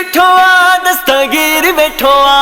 बैठो आ दस्तगीर बैठो आ,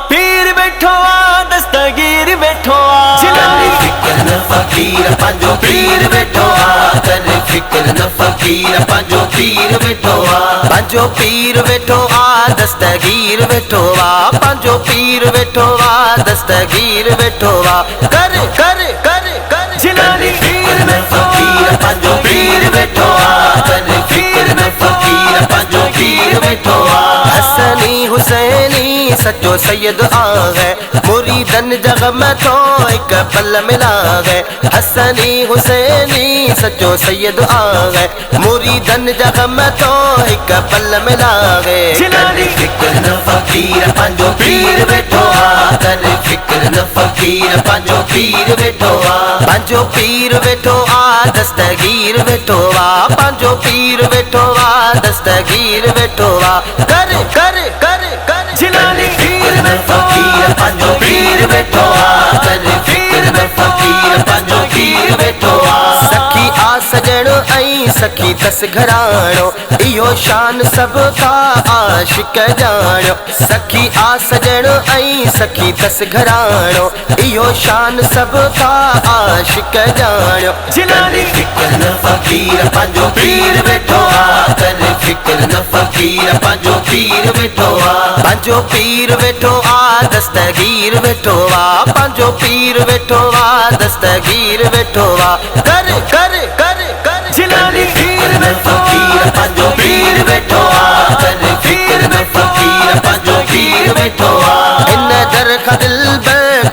पीर बैठो आ दस्तगीर बैठो आ। कर फिक्र न फकीर पंजो पीर बैठो आ, कर फिक्र न फकीर पंजो पीर बैठो आ। पंजो पीर बैठो आ दस्तगीर बैठो आ, पंजो पीर बैठो आ दस्तगीर बैठो आ। कर कर कर कर जिलानी फिक्र न फकीर पंजो पीर बैठो आ, कर फिक्र न फकीर पंजो पीर बैठो आ। हसनी हुसैनी सच्चो सैयद आ गए, मुरीदन जग में तो एक पल मिला गए। हसनी हुसैनी सच्चो सैयद आ गए, मुरीदन जग में तो एक पल मिला गए। कर फिक्र न फकीर पंजो पीर बैठो आ, कर फिक्र न फकीर पंजो पीर बैठो आ। पंजो पीर बैठो आ दस्तगीर बैठो आ, पंजो पीर बैठो आ दस्तगीर बैठो आ। कर कर कर कर जिलानी फिक्र न फकीर पंजो पीर बैठो आ, कर फिक्र न फकीर पंजो पीर बैठो आ। सखी आ सजण ऐं सखी तस घराणो, इहो शान सब का आशिक जानो। सखी आ सजण ऐं सखी तस घराणो, इहो शान सब का आशिक जानो। जिलानी फिक्र न फकीर पंजो पीर बैठो आ, कर फिक्र न फकीर पंजो पीर बैठो आ। पंजो पीर बैठो आ दस्तगीर बैठो आ, पंजो पीर बैठो आ दस्तगीर बैठो आ। कर कर कर कर जिलानी फिक्र न फकीर पंजो पीर बैठो आ, कर फिक्र न फकीर पंजो पीर बैठो आ। इन दर का दिल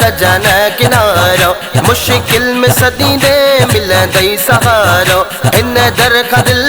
का जाना किनारो, मुश्किल में सदी दे मिले दई सहारो। इन दर का दिल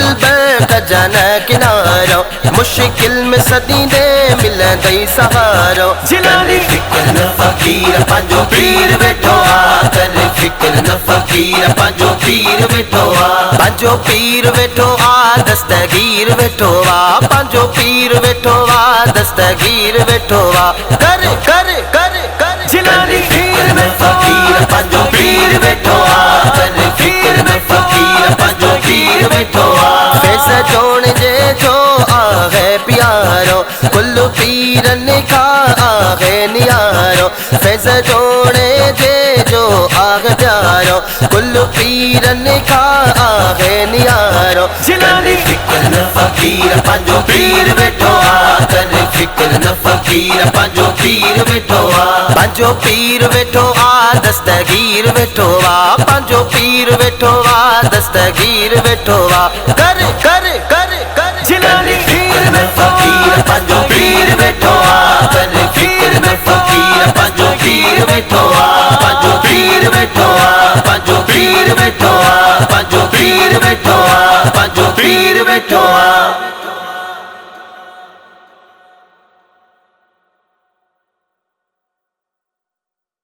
का जाना किनारो, मुश्किल में सदी दे मिले दई सहारो। जिलानी फिक्र न फकीर पंजो पीर बैठो आ, कर फिक्र न फकीर पंजो पीर बैठो आ। पंजो पीर बैठो आ दस्तगीर बैठो आ, पंजो पीर बैठो आ दस्तगीर बैठो आ। कर कर कर कर जिलानी फिक्र न फकीर पंजो पीर बैठो आ, कर फिक्र न फकीर पंजो पीर बैठो आ। फैस जोड़ जे जो आ गए प्यारो, कुल पीरन का आ गए नियारो। फैस जोड़े जे जो आ गए प्यारो, कुल पीरन का आ गए नियारो। जिलानी फिक्र न फकीर पंजो पीर बैठो आ, कर फिक्र न फकीर पंजो पीर बैठो आ। पंजो पीर बैठो आ दस्तगीर बैठो आ, पंजो पीर बैठो आ दस्तगीर बैठो आ। कर कर कर कर जिलानी फिक्र न फकीर पंजो पीर बैठो आ, कर फिक्र न फकीर पंजो पीर बैठो आ। पंजो पीर बैठो आ, पंजो पीर बैठो आ, पंजो पीर बैठो आ, पंजो पीर बैठो आ।